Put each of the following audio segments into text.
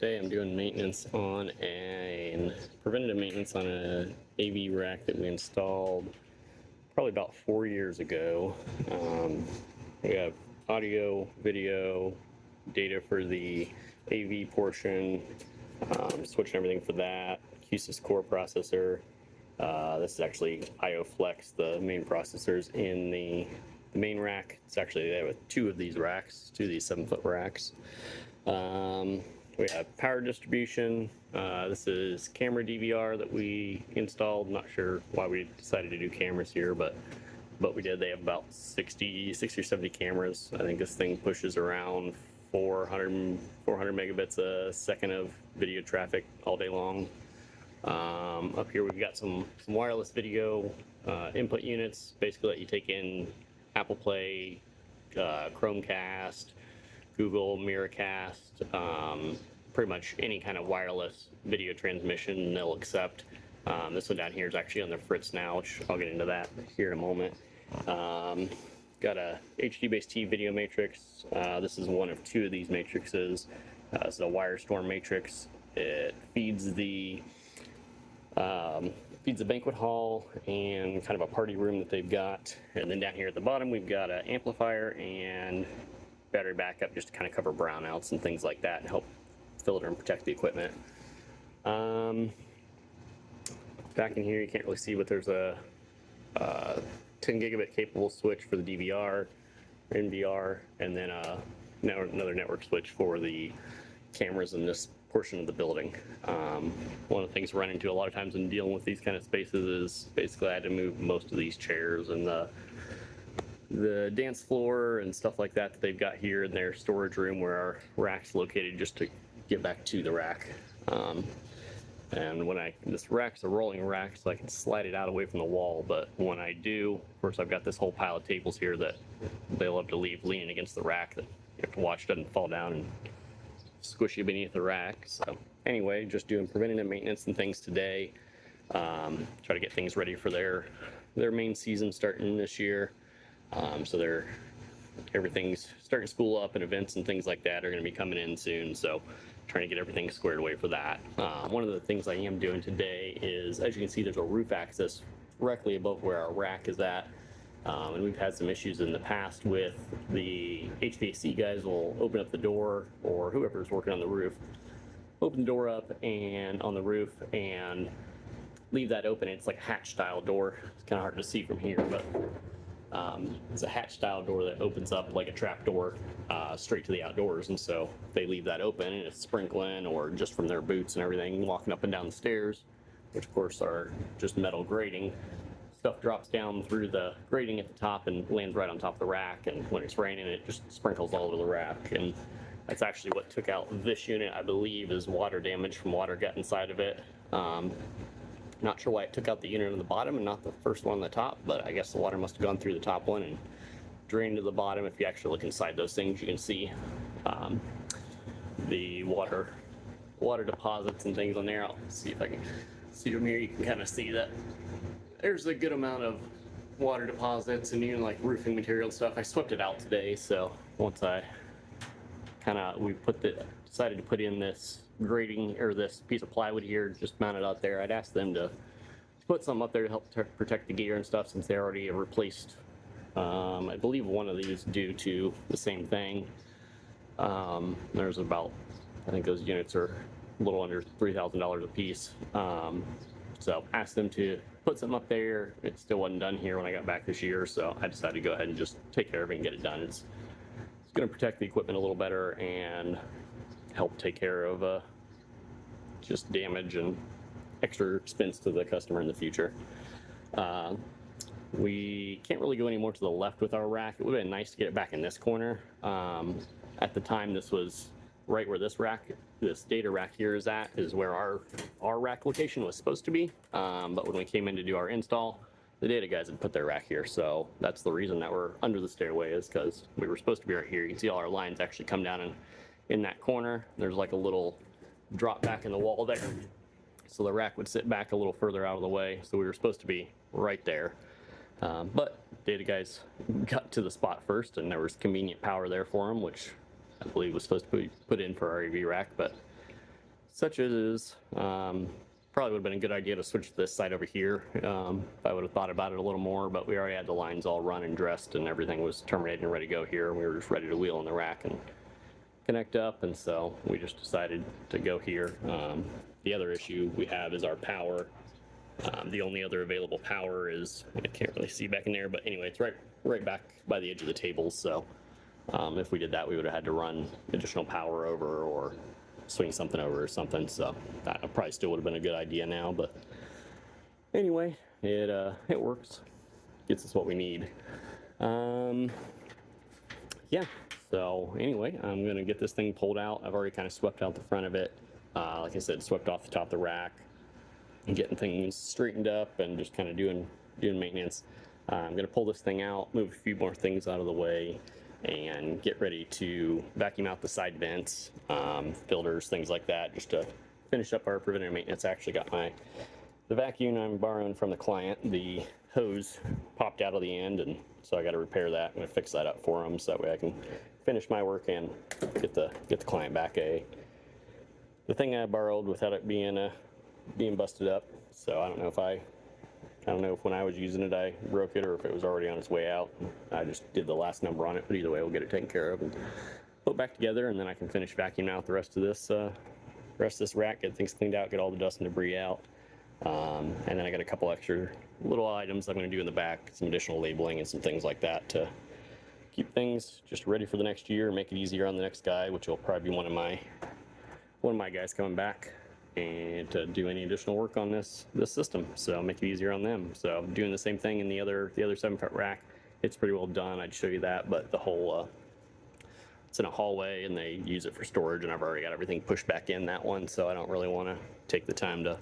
Today I'm doing maintenance on preventative maintenance on an AV rack that we installed probably about 4 years ago. We have audio, video, data for the AV portion, switching everything for that, Q-Sys core processor. This is actually IO Flex, the main processors in the main rack. It's actually, they have two of these racks, two of these 7-foot racks. We have power distribution. This is camera DVR that we installed. Not sure why we decided to do cameras here, but we did. They have about 60 or 70 cameras. I think this thing pushes around 400 megabits a second of video traffic all day long. Up here we've got some wireless video input units, basically let you take in Apple Play, Chromecast, Google Miracast, pretty much any kind of wireless video transmission they'll accept. This one down here is actually on the Fritz now, which I'll get into that here in a moment. Got a HD-based video matrix. This is one of two of these matrices. This is a Wirestorm matrix. It feeds the banquet hall and kind of a party room that they've got. And then down here at the bottom, we've got an amplifier and battery backup just to kind of cover brownouts and things like that and help filter and protect the equipment. Back in here, you can't really see, but there's a 10 gigabit capable switch for the DVR, NVR, and then another network switch for the cameras in this portion of the building. One of the things we run into a lot of times in dealing with these kind of spaces is basically I had to move most of these chairs and the dance floor and stuff like that they've got here in their storage room where our rack's located, just to get back to the rack. And this rack's a rolling rack, so I can slide it out away from the wall, but when I do, of course, I've got this whole pile of tables here that they love to leave leaning against the rack that you have to watch doesn't fall down and squish you beneath the rack. So anyway, just doing preventative maintenance and things today. Try to get things ready for their main season starting this year. So everything's starting school up, and events and things like that are going to be coming in soon. So trying to get everything squared away for that. One of the things I am doing today is, as you can see, there's a roof access directly above where our rack is at. And we've had some issues in the past with the HVAC guys will open up the door, or whoever's working on the roof, open the door up and on the roof and leave that open. It's like a hatch style door. It's kind of hard to see from here, but it's a hatch style door that opens up like a trap door straight to the outdoors. And so they leave that open and it's sprinkling, or just from their boots and everything walking up and down the stairs, which of course are just metal grating. Stuff drops down through the grating at the top and lands right on top of the rack, and when it's raining it just sprinkles all over the rack. And that's actually what took out this unit, I believe, is water damage from water got inside of it. Not sure why it took out the unit on the bottom and not the first one on the top, but I guess the water must have gone through the top one and drained to the bottom. If you actually look inside those things, you can see the water deposits and things on there. I'll see if I can see from here. You can kind of see that there's a good amount of water deposits and even like roofing material and stuff. I swept it out today, so once decided to put in this grating, or this piece of plywood here, just mounted out there. I'd asked them to put something up there to help protect the gear and stuff, since they already have replaced, I believe, one of these due to the same thing. There's about, I think those units are a little under $3,000 a piece. So asked them to put something up there. It still wasn't done here when I got back this year, so I decided to go ahead and just take care of it and get it done. It's going to protect the equipment a little better and help take care of just damage and extra expense to the customer in the future. We can't really go any more to the left with our rack. It would have been nice to get it back in this corner. At the time, this was right where this data rack here is at, is where our rack location was supposed to be. But when we came in to do our install, the data guys had put their rack here. So that's the reason that we're under the stairway, is because we were supposed to be right here. You can see all our lines actually come down in that corner. There's like a little drop back in the wall there. So the rack would sit back a little further out of the way. So we were supposed to be right there. But data guys got to the spot first, and there was convenient power there for them, which I believe was supposed to be put in for our AV rack, but such as probably would have been a good idea to switch to this side over here. If I would have thought about it a little more, but we already had the lines all run and dressed, and everything was terminated and ready to go here. We were just ready to wheel in the rack and connect up, and so we just decided to go here. The other issue we have is our power. The only other available power is, I can't really see back in there, but anyway, it's right back by the edge of the table. So if we did that, we would have had to run additional power over or swing something over or something. So that probably still would have been a good idea now, but anyway, it works, gets us what we need. Yeah. So anyway, I'm gonna get this thing pulled out. I've already kind of swept out the front of it. Like I said, swept off the top of the rack and getting things straightened up and just kind of doing maintenance. I'm gonna pull this thing out, move a few more things out of the way, and get ready to vacuum out the side vents, filters, things like that, just to finish up our preventative maintenance. I actually got the vacuum I'm borrowing from the client. The hose popped out of the end, and so I got to repair that. I'm gonna fix that up for them so that way I can finish my work and get the client back the thing I borrowed without it being busted up. So I don't know if when I was using it I broke it or if it was already on its way out. I just did the last number on it, but either way we'll get it taken care of and put it back together, and then I can finish vacuuming out the rest of this rack, get things cleaned out, get all the dust and debris out. And then I got a couple extra little items I'm going to do in the back, some additional labeling and some things like that to keep things just ready for the next year, make it easier on the next guy, which will probably be one of my guys coming back, and to do any additional work on this system, so make it easier on them. So doing the same thing in the other 7-foot rack. It's pretty well done. I'd show you that, but the whole it's in a hallway and they use it for storage, and I've already got everything pushed back in that one, so I don't really want to take the time to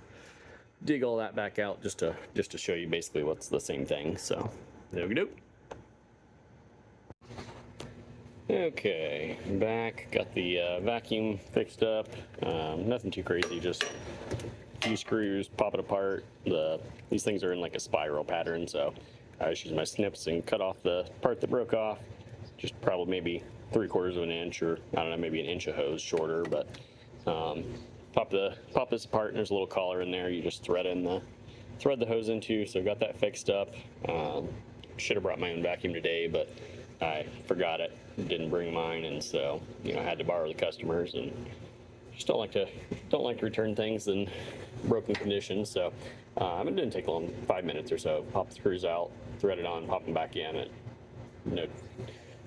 dig all that back out just to show you basically what's the same thing. So there we go. Okay, back, got the vacuum fixed up. Nothing too crazy, just a few screws, pop it apart. These things are in like a spiral pattern, so I just used my snips and cut off the part that broke off. Just probably maybe 3/4 of an inch, or I don't know, maybe an inch of hose shorter, but pop this apart, and there's a little collar in there. You just thread the hose into. So got that fixed up. Should have brought my own vacuum today, but I forgot it, didn't bring mine, and so I had to borrow the customers, and just don't like to return things in broken condition. So it didn't take long, 5 minutes or so. Pop the screws out, thread it on, pop them back in.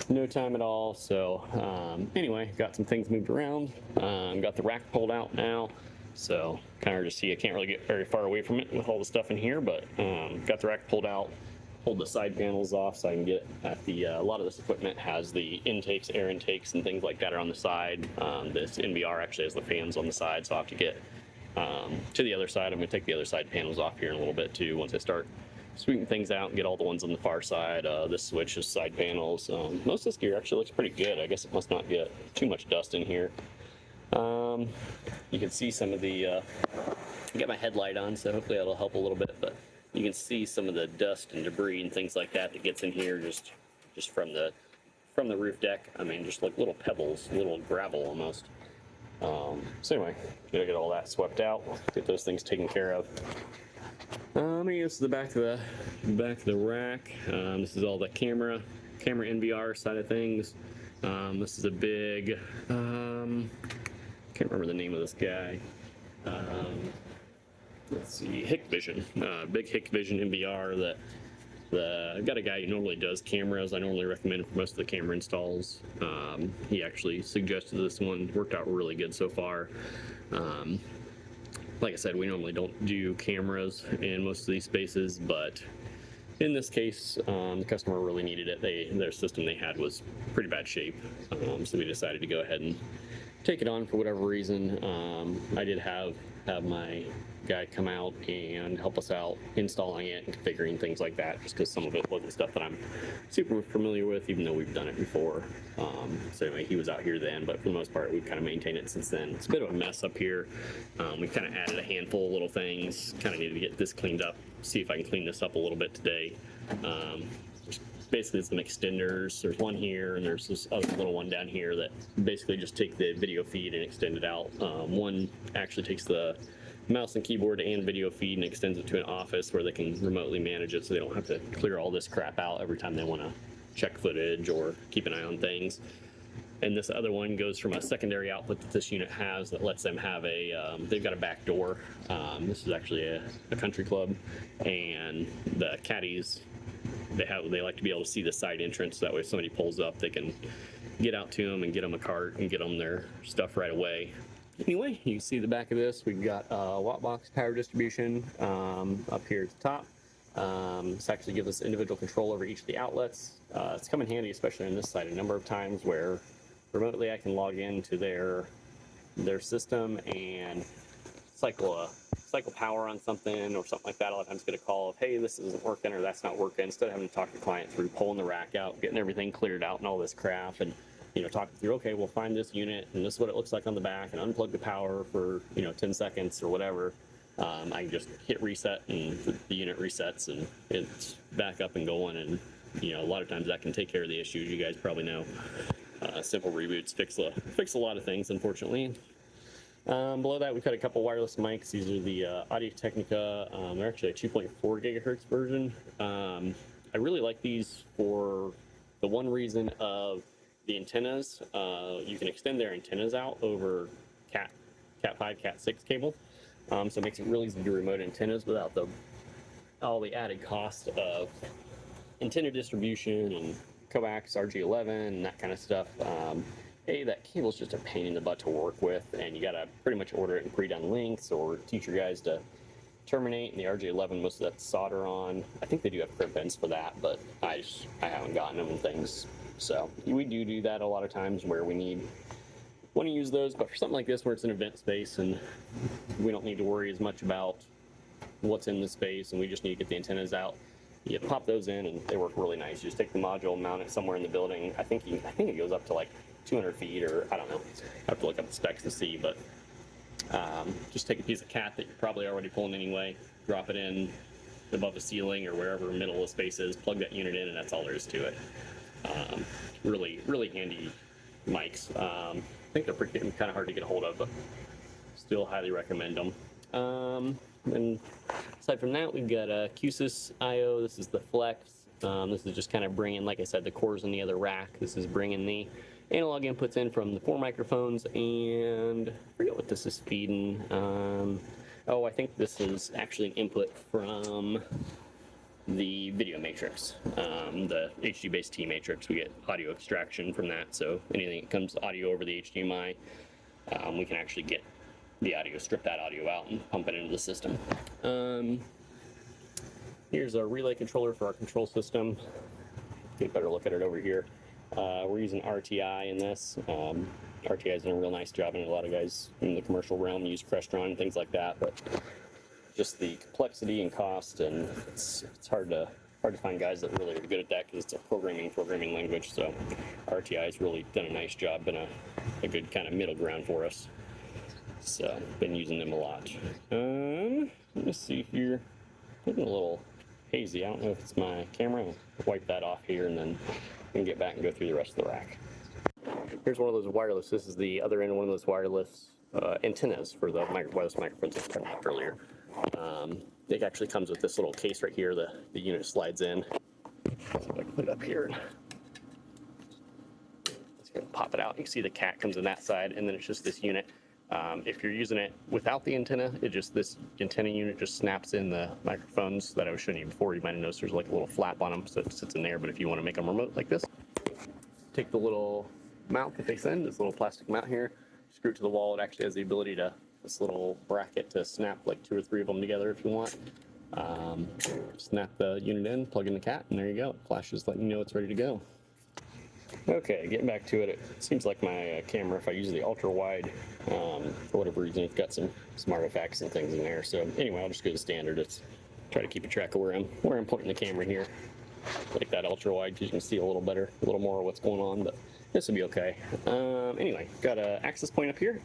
No time at all. So anyway, got some things moved around. Got the rack pulled out now, so kind of hard to see. I can't really get very far away from it with all the stuff in here, but got the rack pulled out. Pulled the side panels off so I can get at the a lot of this equipment has the intakes, air intakes and things like that are on the side. This NVR actually has the fans on the side, so I'll have to get to the other side. I'm going to take the other side panels off here in a little bit too once I start sweeping things out and get all the ones on the far side. This switch is side panels. Most of this gear actually looks pretty good. I guess it must not get too much dust in here. You can see some of the I got my headlight on, so hopefully that'll help a little bit, but you can see some of the dust and debris and things like that gets in here just from the roof deck. I mean, just like little pebbles, little gravel almost. So anyway, gotta get all that swept out, get those things taken care of. This is the back of the rack. This is all the camera NVR side of things. This is a big, can't remember the name of this guy. Let's see, Hikvision, big Hikvision NVR that I've got a guy who normally does cameras. I normally recommend for most of the camera installs. He actually suggested this one, worked out really good so far. Like I said, we normally don't do cameras in most of these spaces, but in this case, the customer really needed it. Their system they had was pretty bad shape, so we decided to go ahead and take it on for whatever reason. I did have my guy come out and help us out installing it and configuring things like that, just because some of it wasn't stuff that I'm super familiar with, even though we've done it before. So anyway, he was out here then, but for the most part we've kind of maintained it since then. It's a bit of a mess up here. We kind of added a handful of little things, kind of needed to get this cleaned up, see if I can clean this up a little bit today. basically some extenders. There's one here, and there's this other little one down here that basically just take the video feed and extend it out. One actually takes the mouse and keyboard and video feed and extends it to an office where they can remotely manage it, so they don't have to clear all this crap out every time they want to check footage or keep an eye on things. And this other one goes from a secondary output that this unit has that lets them have a, they've got a back door. This is actually a country club, and the caddies, they like to be able to see the side entrance. That way if somebody pulls up, they can get out to them and get them a cart and get them their stuff right away. Anyway, you can see the back of this. We've got watt box power distribution up here at the top. This actually gives us individual control over each of the outlets. It's come in handy, especially on this side, a number of times where remotely I can log into their system and cycle power on something or something like that. A lot of times get a call of, hey, this isn't working or that's not working, instead of having to talk to the client through pulling the rack out, getting everything cleared out and all this crap, and talking through, okay, we'll find this unit and this is what it looks like on the back, and unplug the power for 10 seconds or whatever. I can just hit reset and the unit resets and it's back up and going, and a lot of times that can take care of the issues. You guys probably know simple reboots fix a lot of things, unfortunately. Below that, we've got a couple wireless mics. These are the Audio-Technica. They're actually a 2.4 gigahertz version. I really like these for the one reason of the antennas. You can extend their antennas out over Cat 5, Cat 6 cable. So it makes it really easy to do remote antennas without all the added cost of antenna distribution and coax, RG11, and that kind of stuff. That cable's just a pain in the butt to work with, and you gotta pretty much order it in pre-done lengths or teach your guys to terminate. And the RG11, most of that's solder on. I think they do have crimp ends for that, but I haven't gotten them and things. So we do that a lot of times where we want to use those, but for something like this where it's an event space and we don't need to worry as much about what's in the space and we just need to get the antennas out, you pop those in and they work really nice. You just take the module, mount it somewhere in the building. I think it goes up to like 200 feet, or I don't know. I have to look up the specs to see, but just take a piece of cat that you're probably already pulling anyway, drop it in above the ceiling or wherever middle of the space is, plug that unit in, and that's all there is to it. Really handy mics. I think they're kind of hard to get a hold of, but still highly recommend them. And aside from that, we've got a Q-Sys I/O. This is the Flex. This is just kind of bringing, like I said, the cores in the other rack. This is bringing the analog inputs in from the 4 microphones, and I forget what this is feeding. I think this is actually an input from the video matrix, the HD-based T matrix. We get audio extraction from that, so anything that comes audio over the HDMI, we can actually get the audio, strip that audio out and pump it into the system. Here's a relay controller for our control system. Get a better look at it over here. We're using RTI in this. RTI's done a real nice job, and a lot of guys in the commercial realm use Crestron and things like that, but just the complexity and cost, and it's hard to find guys that really are good at that because it's a programming language. So RTI has really done a nice job, been a good kind of middle ground for us. So been using them a lot. Let me see here. Looking a little hazy. I don't know if it's my camera. I'll wipe that off here and then we can get back and go through the rest of the rack. Here's one of those wireless. This is the other end of one of those wireless antennas for the wireless microphones I was talking about earlier. It actually comes with this little case right here. The unit slides in. So if I can put it up here. Just gonna pop it out. You can see the cat comes in that side, and then it's just this unit. If you're using it without the antenna, this antenna unit just snaps in the microphones that I was showing you before. You might have noticed there's like a little flap on them, so it sits in there. But if you want to make them remote like this, take the little mount that they send, this little plastic mount here, screw it to the wall. It actually has the ability to, this little bracket, to snap like 2 or 3 of them together if you want. Snap the unit in, plug in the cat, and there you go. It flashes letting you know it's ready to go. Okay, getting back to it, it seems like my camera, if I use the ultra wide, for whatever reason, it's got some artifacts and things in there. So anyway, I'll just go to standard. It's try to keep a track of where I'm pointing the camera here. Like that ultra wide, because you can see a little better, a little more of what's going on, but this will be okay. Anyway, got an access point up here.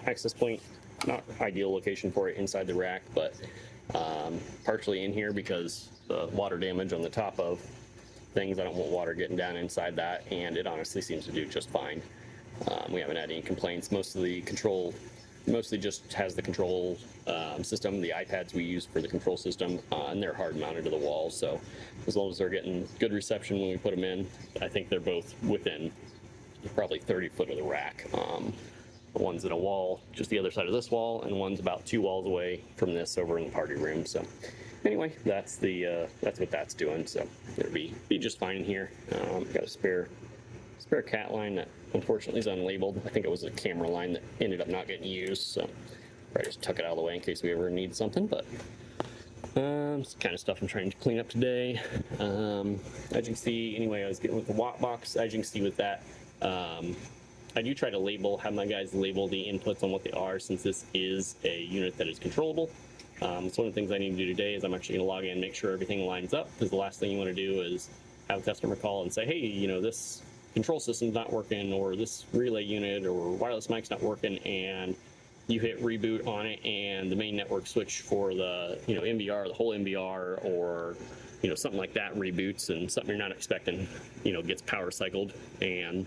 Access point, not ideal location for it inside the rack, but partially in here because the water damage on the top of things. I don't want water getting down inside that, and it honestly seems to do just fine. We haven't had any complaints. Most of the control mostly just has the control system, the iPads we use for the control system, and they're hard mounted to the wall. So as long as they're getting good reception when we put them in, I think they're both within probably 30 foot of the rack. One's in a wall just the other side of this wall, and one's about 2 walls away from this over in the party room. So anyway, that's what that's doing. So it'll be just fine in here. Got a spare cat line that unfortunately is unlabeled. I think it was a camera line that ended up not getting used, so I just tuck it out of the way in case we ever need something. But it's the kind of stuff I'm trying to clean up today. As you can see, anyway, I was getting with the watt box. As you can see with that, I do try to have my guys label the inputs on what they are, since this is a unit that is controllable. So one of the things I need to do today is I'm actually going to log in and make sure everything lines up, because the last thing you want to do is have a customer call and say, hey, you know, this control system's not working, or this relay unit or wireless mic's not working, and you hit reboot on it and the main network switch for the, you know, MBR, the whole MBR, or, you know, something like that reboots, and something you're not expecting, you know, gets power cycled and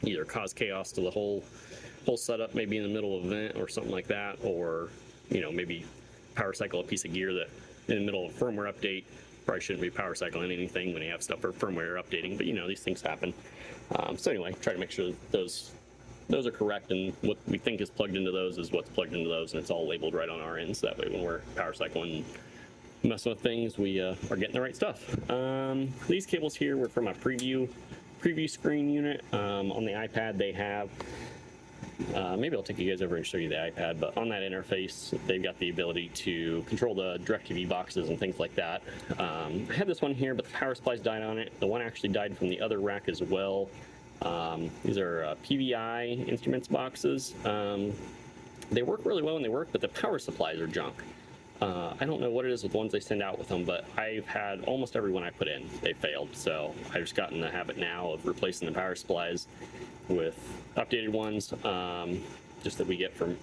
either cause chaos to the whole setup, maybe in the middle of an event or something like that, or, you know, maybe power cycle a piece of gear that in the middle of a firmware update. Probably shouldn't be power cycling anything when you have stuff for firmware updating, but you know, these things happen. So anyway, try to make sure that those are correct, and what we think is plugged into those is what's plugged into those, and it's all labeled right on our end, so that way when we're power cycling and messing with things, we are getting the right stuff. These cables here were from a preview screen unit. On the iPad they have, maybe I'll take you guys over and show you the iPad, but on that interface they've got the ability to control the DirecTV boxes and things like that. I had this one here, but the power supplies died on it. The one actually died from the other rack as well. These are PVI instruments boxes. They work really well when they work, but the power supplies are junk. I don't know what it is with the ones they send out with them, but I've had almost every one I put in, they failed. So I've just gotten the habit now of replacing the power supplies with updated ones, just that we get from,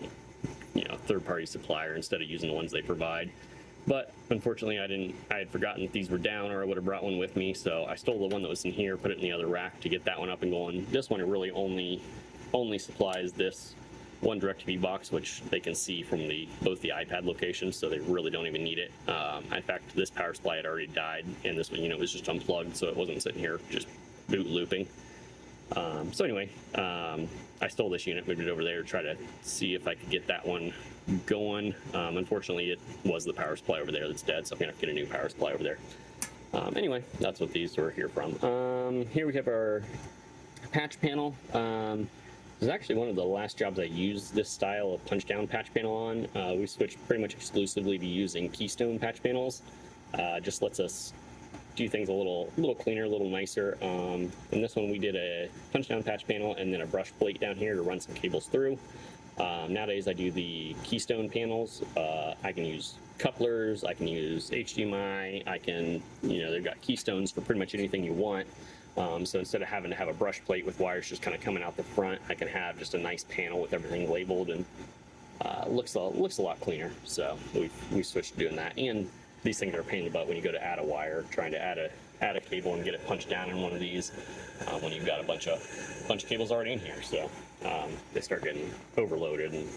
you know, third-party supplier instead of using the ones they provide. But unfortunately, I had forgotten that these were down, or I would have brought one with me. So I stole the one that was in here, put it in the other rack to get that one up and going. This one really only supplies this one DirecTV box, which they can see from both the iPad locations, so they really don't even need it. In fact, this power supply had already died, and this one, you know, was just unplugged, so it wasn't sitting here just boot looping. So anyway, I stole this unit, moved it over there to try to see if I could get that one going. Unfortunately, it was the power supply over there that's dead, so I'm gonna have to get a new power supply over there. Anyway, that's what these were here from. Here we have our patch panel. This is actually one of the last jobs I used this style of punch down patch panel on. We switched pretty much exclusively to using Keystone patch panels. Just lets us do things a little cleaner, a little nicer. In this one we did a punch down patch panel and then a brush plate down here to run some cables through. Nowadays I do the Keystone panels. I can use couplers, I can use HDMI, I can, you know, they've got keystones for pretty much anything you want. So instead of having to have a brush plate with wires just kind of coming out the front, I can have just a nice panel with everything labeled, and looks a lot cleaner. So we switched to doing that. And these things are a pain in the butt when you go to add a wire, trying to add a cable and get it punched down in one of these when you've got a bunch of cables already in here. So they start getting overloaded and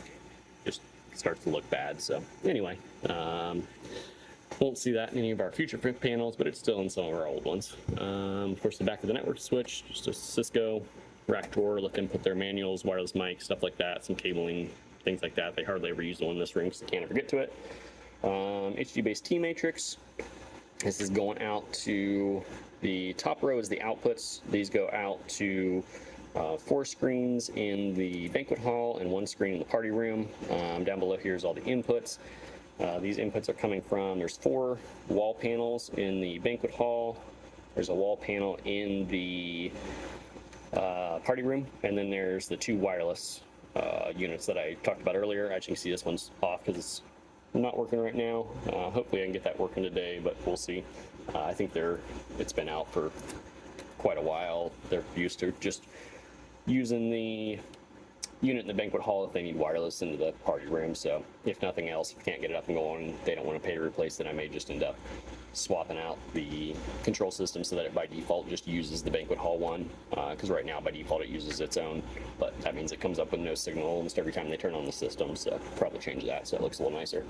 just starts to look bad. So anyway, won't see that in any of our future panels, but it's still in some of our old ones. Of course, the back of the network switch, just a Cisco rack drawer, let them put their manuals, wireless mic, stuff like that, some cabling, things like that. They hardly ever use the one in this room because they can't ever get to it. HD-based T matrix. This is going out to the top row is the outputs. These go out to 4 screens in the banquet hall and 1 screen in the party room. Down below here is all the inputs. These inputs are coming from, there's 4 wall panels in the banquet hall, there's a wall panel in the party room, and then there's the 2 wireless units that I talked about earlier. As you can see, this one's off because it's not working right now. Hopefully I can get that working today, but we'll see. I think it's been out for quite a while. They're used to just using the unit in the banquet hall if they need wireless into the party room. So if nothing else, if we can't get it up and going, they don't want to pay to replace it, I may just end up swapping out the control system so that it by default just uses the banquet hall one, because right now by default it uses its own, but that means it comes up with no signal almost every time they turn on the system, so probably change that so it looks a little nicer.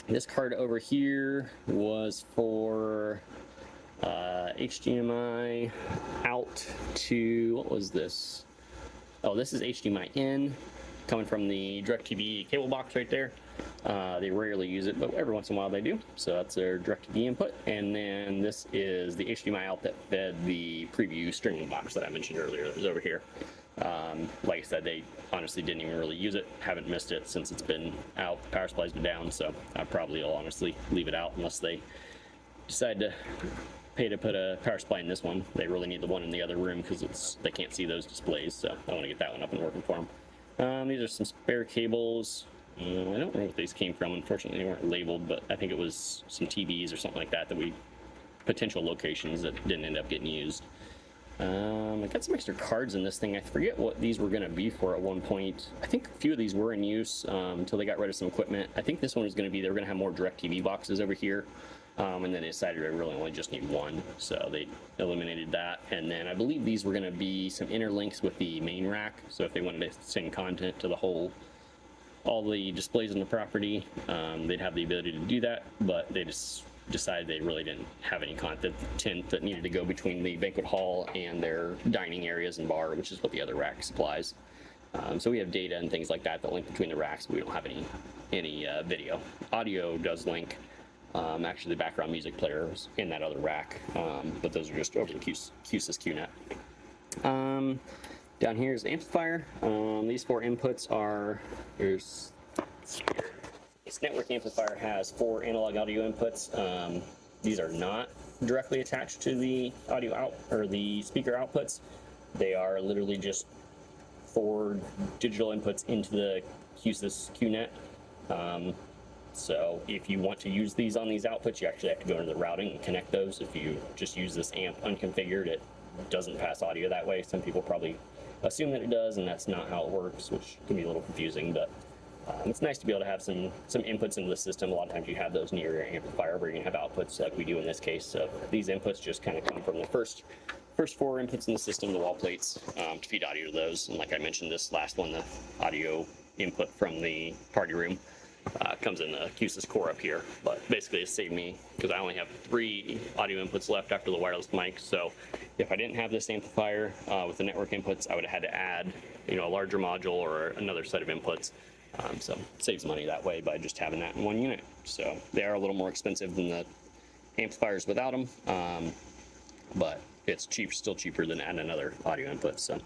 This card over here was for HDMI out to, what was this? Oh, this is HDMI in, coming from the DirecTV cable box right there. They rarely use it, but every once in a while they do. So that's their DirecTV input. And then this is the HDMI out that fed the preview streaming box that I mentioned earlier. That was over here. Like I said, they honestly didn't even really use it. Haven't missed it since it's been out. Power supply's been down, so I probably will honestly leave it out unless they decide to pay to put a power supply in this one. They really need the one in the other room because they can't see those displays, so I want to get that one up and working for them. These are some spare cables. I don't know what these came from. Unfortunately, they weren't labeled, but I think it was some TVs or something like that potential locations that didn't end up getting used. I got some extra cards in this thing. I forget what these were going to be for at one point. I think a few of these were in use until they got rid of some equipment. I think this one was going to be, they were going to have more DirecTV boxes over here. And then they decided I really only just need one, so they eliminated that. And then I believe these were going to be some interlinks with the main rack, so if they wanted to send content to all the displays on the property, they'd have the ability to do that, but they just decided they really didn't have any content that needed to go between the banquet hall and their dining areas and bar, which is what the other rack supplies. So we have data and things like that link between the racks, but we don't have any video. Audio does link. Actually, the background music player is in that other rack, but those are just over the Q-Sys QNet. Down here is the amplifier. These four inputs are, this network amplifier has 4 analog audio inputs. These are not directly attached to the audio out or the speaker outputs. They are literally just 4 digital inputs into the Q-Sys QNet. So if you want to use these on these outputs, you actually have to go into the routing and connect those. If you just use this amp unconfigured, it doesn't pass audio that way. Some people probably assume that it does, and that's not how it works, which can be a little confusing, but it's nice to be able to have some inputs into the system. A lot of times you have those near your amplifier where you can have outputs like we do in this case. So these inputs just kind of come from the first 4 inputs in the system, the wall plates, to feed audio to those. And like I mentioned, this last one, the audio input from the party room, comes in the Q-Sys core up here, but basically it saved me because I only have 3 audio inputs left after the wireless mic. So if I didn't have this amplifier with the network inputs, I would have had to add, a larger module or another set of inputs. So it saves money that way by just having that in one unit. So they are a little more expensive than the amplifiers without them, but it's still cheaper than adding another audio input. So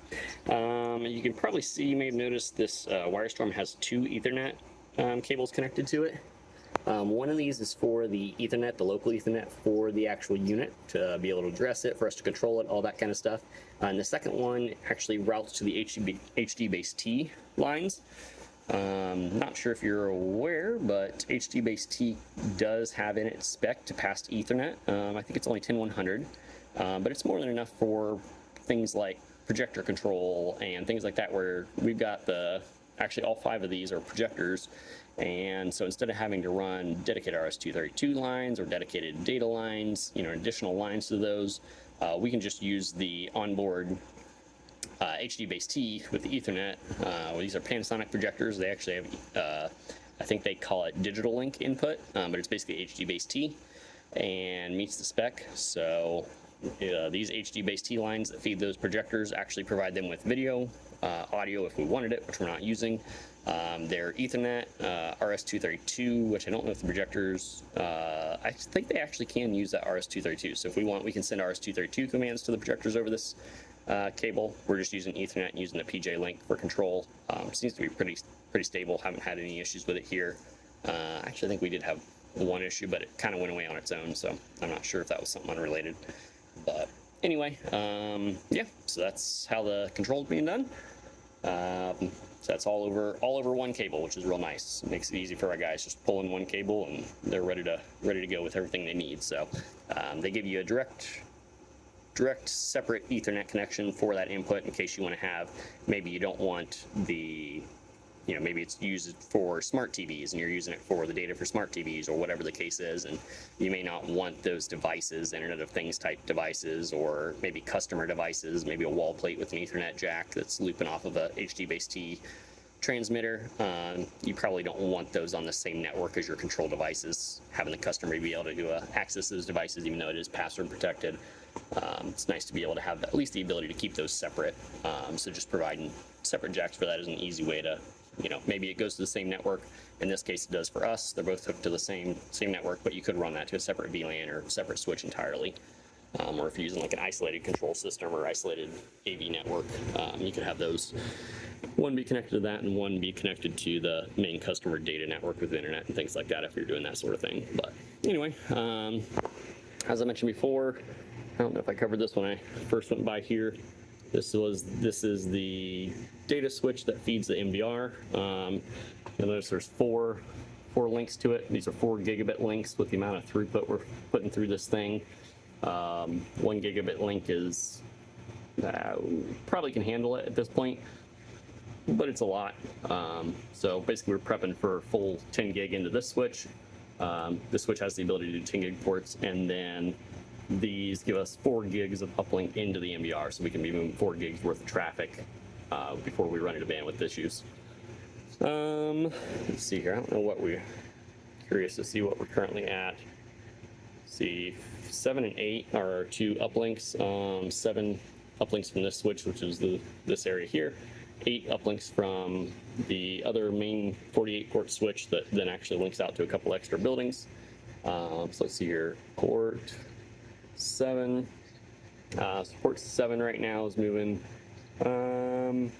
you can probably see, you may have noticed this Wirestorm has 2 Ethernet cables connected to it. One of these is for the Ethernet, the local Ethernet for the actual unit, to be able to address it, for us to control it, all that kind of stuff. And the second one actually routes to the HD-base-T lines. Not sure if you're aware, but HD-base-T does have in its spec to pass to Ethernet. I think it's only 10100, but it's more than enough for things like projector control and things like that, where we've got actually all 5 of these are projectors, and so instead of having to run dedicated RS-232 lines or dedicated data lines, additional lines to those, we can just use the onboard HD-base-T with the Ethernet. These are Panasonic projectors. They actually have, I think they call it digital link input, but it's basically HD-base-T and meets the spec. So these HD-base-T lines that feed those projectors actually provide them with video, audio if we wanted it, which we're not using. Their Ethernet, RS-232, which I don't know if the projectors, I think they actually can use that RS-232. So if we want, we can send RS-232 commands to the projectors over this cable. We're just using Ethernet and using the PJ link for control. Seems to be pretty stable. Haven't had any issues with it here. Actually, I think we did have one issue, but it kind of went away on its own, so I'm not sure if that was something unrelated. But anyway, yeah, so that's how the control's being done. So that's all over one cable, which is real nice. It makes it easy for our guys. Just pull in one cable and they're ready to go with everything they need. So they give you a direct direct separate Ethernet connection for that input in case you want to have, maybe you don't want the, maybe it's used for smart TVs and you're using it for the data for smart TVs or whatever the case is, and you may not want those devices, Internet of Things type devices, or maybe customer devices, maybe a wall plate with an Ethernet jack that's looping off of a HDBaseT transmitter. You probably don't want those on the same network as your control devices, having the customer be able to access those devices even though it is password protected. It's nice to be able to have at least the ability to keep those separate. So just providing separate jacks for that is an easy way to, maybe it goes to the same network. In this case, it does for us. They're both hooked to the same network, but you could run that to a separate VLAN or separate switch entirely. Or if you're using like an isolated control system or isolated AV network, you could have those, one be connected to that and one be connected to the main customer data network with the internet and things like that if you're doing that sort of thing. But anyway, as I mentioned before, I don't know if I covered this when I first went by here. This is the data switch that feeds the MBR. You'll notice there's four links to it. These are 4 gigabit links with the amount of throughput we're putting through this thing. 1 gigabit link is probably can handle it at this point, but it's a lot. So basically we're prepping for full 10 gig into this switch. This switch has the ability to do 10 gig ports, and then these give us 4 gigs of uplink into the MBR, so we can be moving 4 gigs worth of traffic before we run into bandwidth issues. Let's see here. I don't know what we're curious to see what we're currently at. See, 7 and 8 are our 2 uplinks. 7 uplinks from this switch, which is this area here. 8 uplinks from the other main 48 port switch that then actually links out to a couple extra buildings. So let's see here. Port 7. So port 7 right now is moving. Let's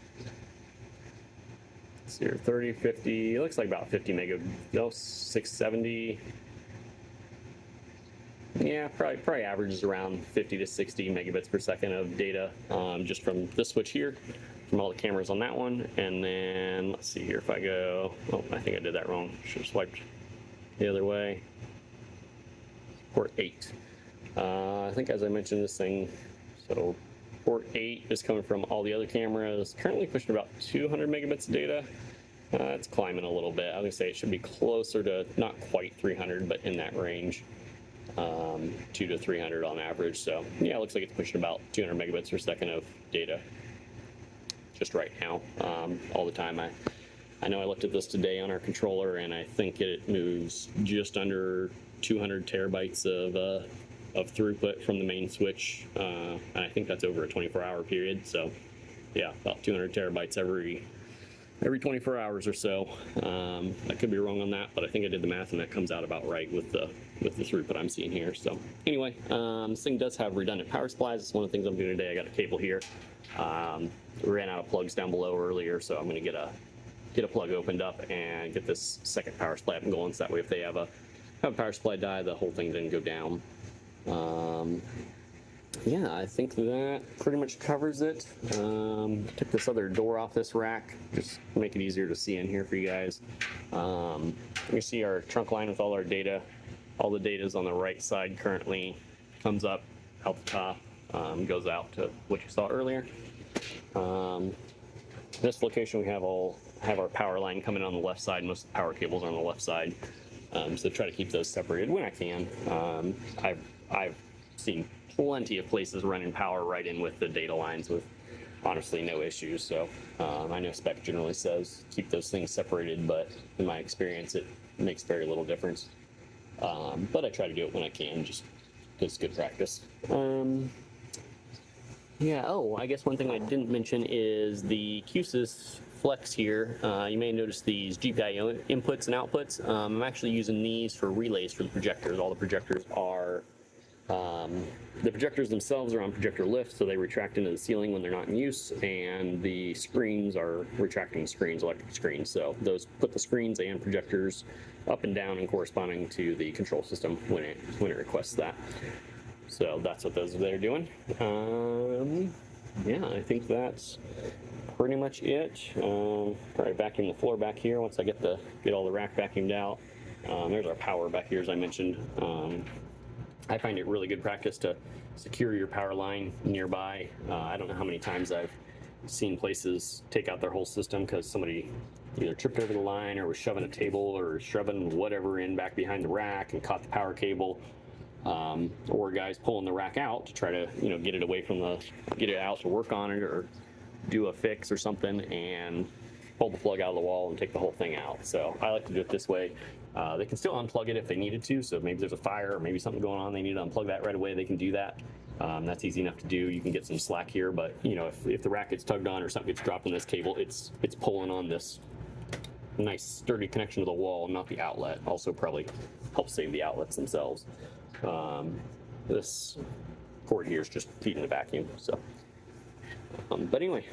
see here, 30, 50. It looks like about 50 mega. No, 670. Yeah, probably averages around 50 to 60 megabits per second of data, just from this switch here, from all the cameras on that one. And then let's see here if I go. Oh, I think I did that wrong. Should have swiped the other way. Port 8. I think as I mentioned this thing, so port 8 is coming from all the other cameras, currently pushing about 200 megabits of data. It's climbing a little bit. I was gonna say it should be closer to not quite 300, but in that range, 2 to 300 on average. So yeah, it looks like it's pushing about 200 megabits per second of data just right now, all the time. I know I looked at this today on our controller, and I think it moves just under 200 terabytes of throughput from the main switch, and I think that's over a 24-hour period. So yeah, about 200 terabytes every 24 hours or so. I could be wrong on that, but I think I did the math and that comes out about right with the throughput I'm seeing here. So anyway, this thing does have redundant power supplies. It's one of the things I'm doing today. I got a cable here. We ran out of plugs down below earlier, so I'm going to get a plug opened up and get this second power supply up and going, so that way if they have a power supply die, the whole thing didn't go down. Yeah, I think that pretty much covers it. Took this other door off this rack, just to make it easier to see in here for you guys. You see our trunk line with all our data. All the data is on the right side currently. Comes up out the top, goes out to what you saw earlier. This location we have our power line coming on the left side. Most of the power cables are on the left side. So try to keep those separated when I can. I've seen plenty of places running power right in with the data lines with honestly no issues. So I know spec generally says keep those things separated, but in my experience it makes very little difference. But I try to do it when I can, just because it's good practice. Yeah, oh, I guess one thing I didn't mention is the Q-Sys Flex here. You may notice these GPIO inputs and outputs. I'm actually using these for relays for the projectors. All the projectors are, the projectors themselves are on projector lift, so they retract into the ceiling when they're not in use, and the screens are retracting screens, electric screens. So those put the screens and projectors up and down and corresponding to the control system when it requests that. So that's what those are there doing. Yeah, I think that's pretty much it. Probably vacuum the floor back here once I get all the rack vacuumed out. There's our power back here, as I mentioned. I find it really good practice to secure your power line nearby. I don't know how many times I've seen places take out their whole system because somebody either tripped over the line or was shoving a table or shoving whatever in back behind the rack and caught the power cable. Or guys pulling the rack out to try to, get it away from get it out to work on it or do a fix or something, and pull the plug out of the wall and take the whole thing out. So I like to do it this way. They can still unplug it if they needed to. So maybe there's a fire or maybe something going on, they need to unplug that right away, they can do that. That's easy enough to do. You can get some slack here, but if the rack gets tugged on or something gets dropped in this cable, it's pulling on this nice sturdy connection to the wall, not the outlet. Also probably helps save the outlets themselves. This cord here is just feeding the vacuum. So, but anyway,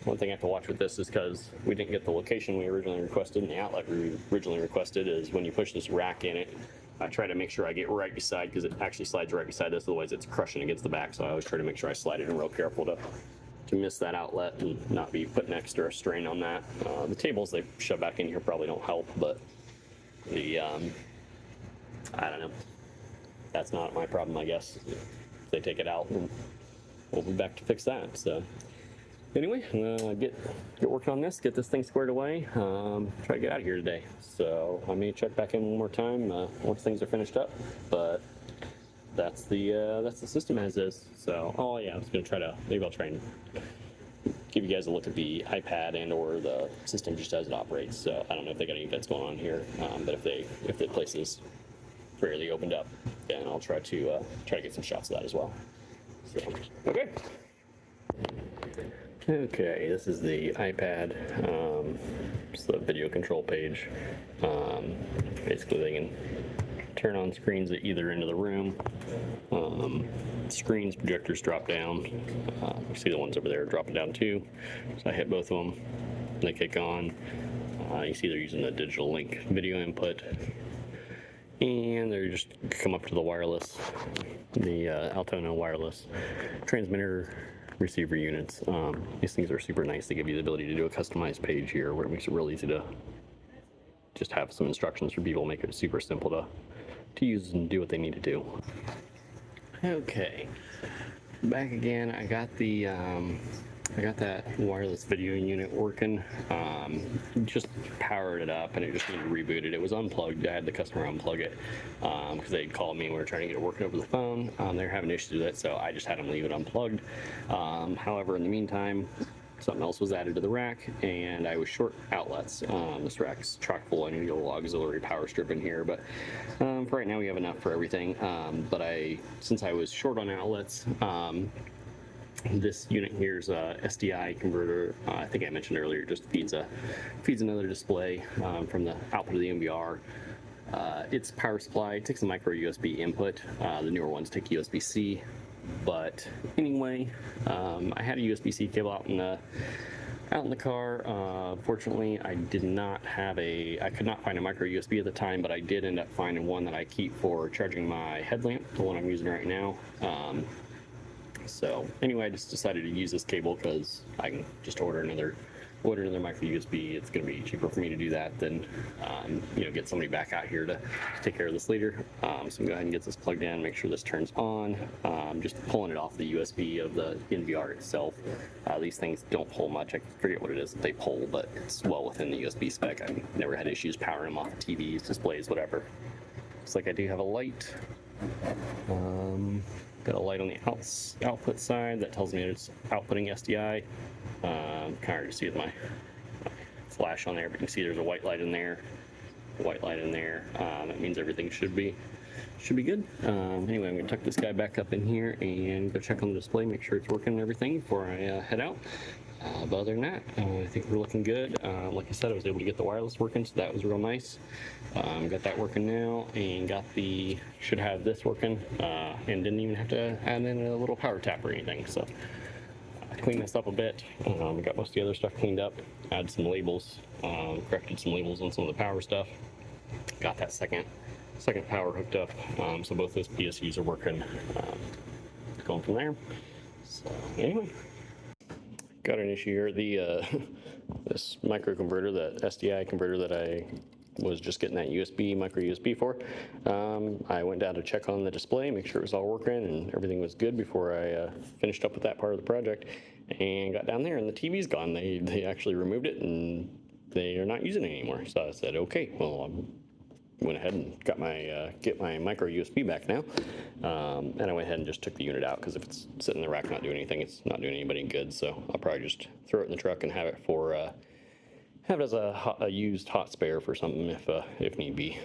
one thing I have to watch with this is because we didn't get the location we originally requested and the outlet we originally requested, is when you push this rack in it, I try to make sure I get right beside, because it actually slides right beside this, otherwise it's crushing against the back. So I always try to make sure I slide it in real careful to miss that outlet and not be putting extra strain on that. The tables they shove back in here probably don't help, but the I don't know. That's not my problem, I guess. If they take it out, and we'll be back to fix that. So anyway, get working on this, get this thing squared away, try to get out of here today. So I may check back in one more time once things are finished up, but that's the system as is. So I was gonna maybe I'll try and give you guys a look at the iPad and or the system just as it operates. So I don't know if they got any events going on here, but if the place is fairly opened up, then I'll try to get some shots of that as well. So, okay, this is the iPad. It's the video control page. Basically, they can turn on screens at either end of the room. Screens, projectors drop down. You see the ones over there dropping down too. So I hit both of them. They kick on. You see they're using the digital link video input. And they just come up to the wireless, the Altona wireless transmitter receiver units. These things are super nice. They give you the ability to do a customized page here where it makes it real easy to just have some instructions for people, make it super simple to use and do what they need to do. Okay, back again. I got that wireless video unit working. Just powered it up and it just needed rebooted. It was unplugged. I had the customer unplug it because they'd called me and we were trying to get it working over the phone. They were having issues with it, so I just had them leave it unplugged. However, in the meantime, something else was added to the rack and I was short outlets. This rack's chock full. I need to get a little auxiliary power strip in here, but for right now we have enough for everything. But since I was short on outlets, this unit here is a SDI converter. I think I mentioned earlier, just feeds another display from the output of the NVR. Its power supply takes a micro USB input. The newer ones take USB-C. But anyway, I had a USB-C cable out in the car. Fortunately, I could not find a micro USB at the time, but I did end up finding one that I keep for charging my headlamp, the one I'm using right now. So anyway, I just decided to use this cable because I can just order another micro USB. It's going to be cheaper for me to do that than get somebody back out here to take care of this later. So I'm going to go ahead and get this plugged in, make sure this turns on. Just pulling it off the USB of the NVR itself. These things don't pull much. I forget what it is that they pull, but it's well within the USB spec. I've never had issues powering them off of TVs, displays, whatever. Looks like I do have a light. Got a light on the output side that tells me it's outputting SDI. Kind of hard to see with my flash on there, but you can see there's a white light in there. That means everything should be good. Anyway, I'm going to tuck this guy back up in here and go check on the display, make sure it's working and everything before I head out. But other than that, I think we're looking good. Like I said, I was able to get the wireless working, so that was real nice. Got that working now, and should have this working, and didn't even have to add in a little power tap or anything. So I cleaned this up a bit. Got most of the other stuff cleaned up. Added some labels, corrected some labels on some of the power stuff. Got that second power hooked up, so both those PSUs are working. Going from there. So anyway. Got an issue here. This microconverter, that SDI converter that I was just getting that USB, micro USB for. I went down to check on the display, make sure it was all working and everything was good before I finished up with that part of the project, and got down there and the TV's gone. They actually removed it and they are not using it anymore. So I said, okay, well, went ahead and got my get my micro USB back now, and I went ahead and just took the unit out, because if it's sitting in the rack not doing anything, it's not doing anybody good. So I'll probably just throw it in the truck and have it for have it as a used hot spare for something if need be.